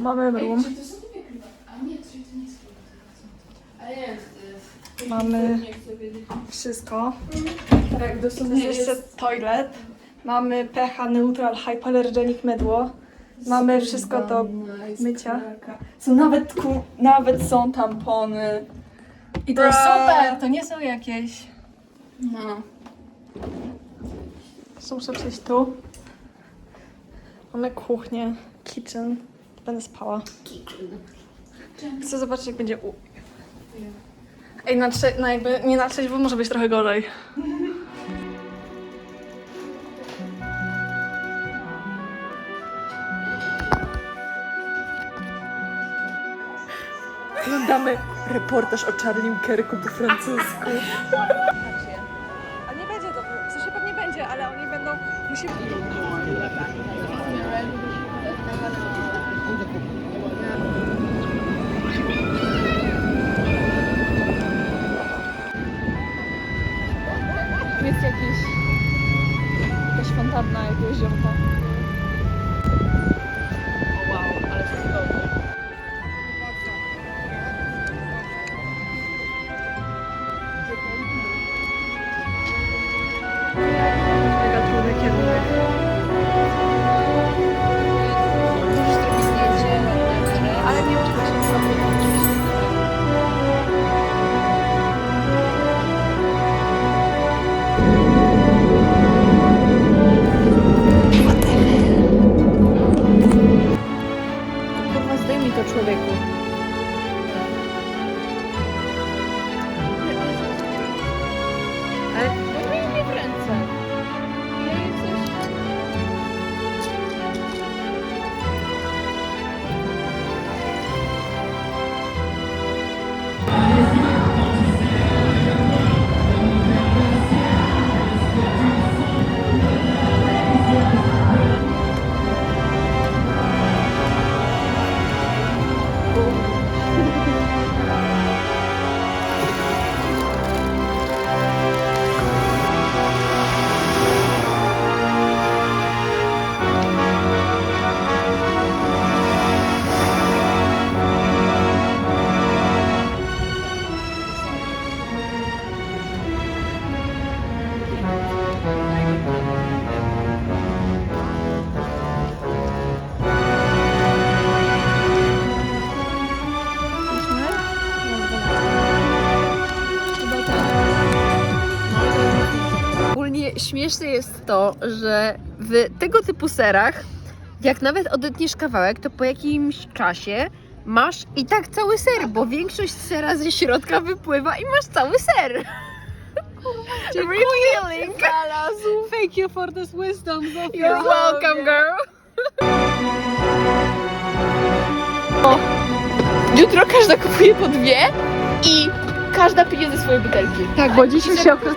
Mamy room. Czy to są dwie krywaty? A nie, czyli to nie jest krywaty. A nie, to jest... Mamy Nie chcę wiedzieć. wszystko. Tak, To dosłownie jest jeszcze toilet. Mamy pH Neutral Hypoallergenic mydło. Mamy wszystko do mycia. Są nawet są tampony. I to jest super! To nie są jakieś. No. Muszę przejść tu. Mamy kuchnię, kitchen. Będę spała. Chcę zobaczyć, jak będzie u. Ej, jakby nie na trzeźwo może być trochę gorzej. Oglądamy reportaż o Charlie Kirku po francusku. A nie będzie dobrze. W sensie pewnie będzie, ale oni będą. Musimy. Jest jakaś fontanna, jakiegoś ziomka. O wow, ale to cudowne. Mega trudny kierunek. Możesz zrobić zdjęcie, Ale nie wiem, czy to się zrobi. Kurwa, zdejmij to, człowieku. Ale Nie w ręce. Ja jej coś... Ogólnie śmieszne jest to, że w tego typu serach, jak nawet odetniesz kawałek, to po jakimś czasie masz i tak cały ser, bo większość sera ze środka wypływa i masz cały ser. Revealing. Thank you for this wisdom, Zofia. You're welcome, girl. Jutro każda kupuje po dwie i każda pije ze swojej butelki. Tak, bo dzisiaj się okazało.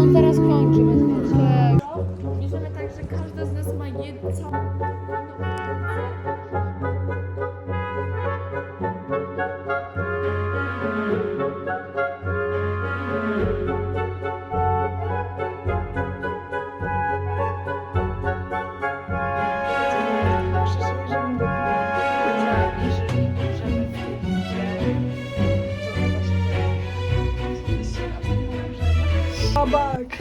On zaraz kończy, więc wiecie. Bierzemy tak, że każda z nas ma jedno... Back.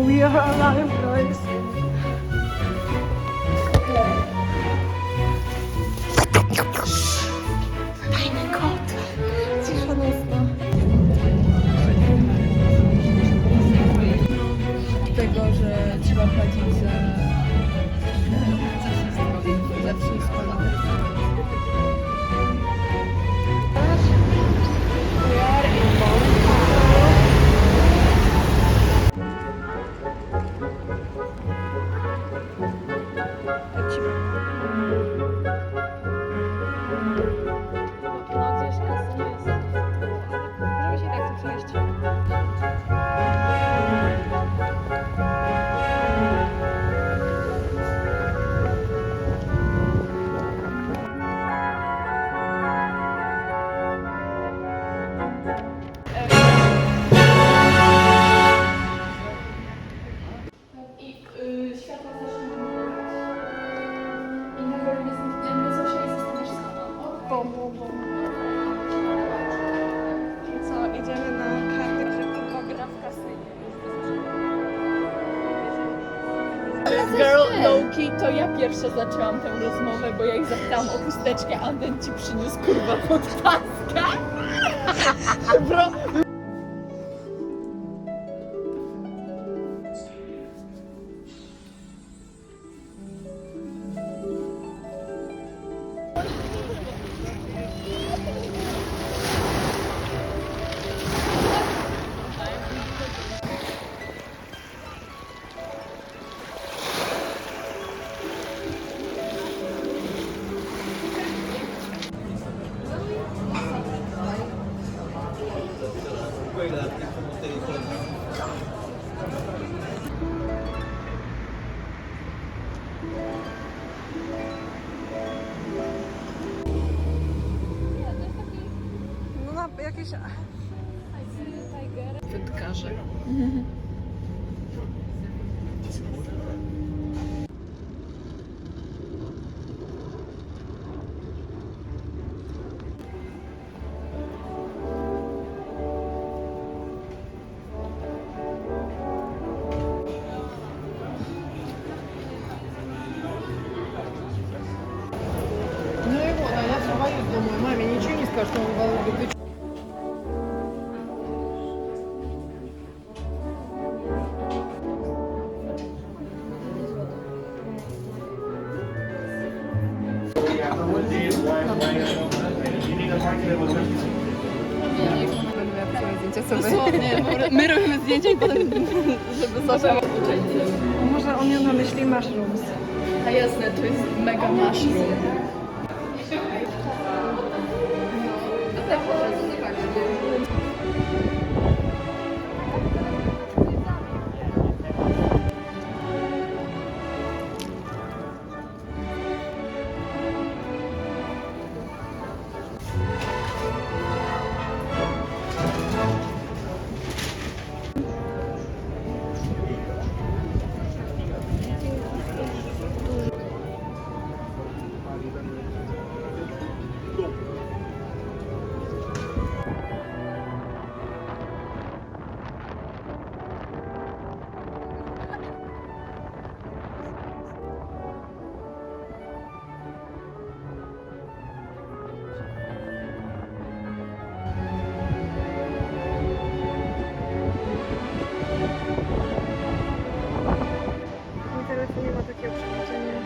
We are alive, guys. Fajny kot. Cisza nocna. Tego, że trzeba płacić za wszystko. to ja pierwsza zaczęłam tę rozmowę, bo ja ich zapytałam o chusteczkę, a ten ci przyniósł kurwa podpaskę. Bro. No na jakieś... Wędkarze. Ну и вот, а я все боюсь, думаю, маме ничего не скажешь, что он Володя, ты Dosłownie, my robimy zdjęcia i potem, żeby sobie... Może on miał na myśli mushrooms. A jasne, to jest mega mushroom. Na telefonie ma takie przechodzenie.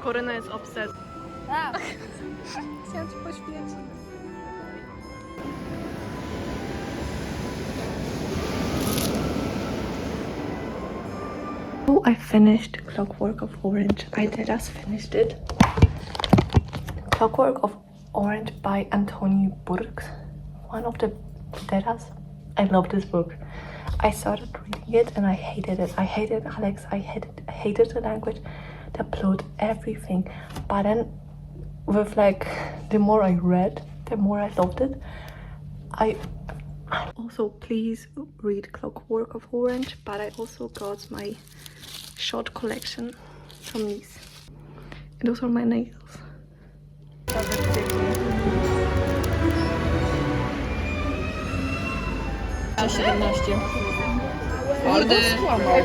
Koryna jest obsesja. Chciałam ci poświęcić. Oh, I finished Clockwork of Orange. I just finished it. Clockwork of Orange by Antonio Burks. One of the Deras. I love this book. I started reading it and I hated it. I hated Alex. I hated the language, the plot, everything. But then, with like, the more I read, the more I loved it. Also, please read Clockwork of Orange. But I also got my short collection from these. And those are my nails. 17. Kurde,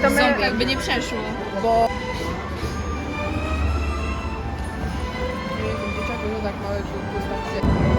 Zombie, jakby nie przeszło. bo... Nie wiem, dzieciaku, że tak małe, że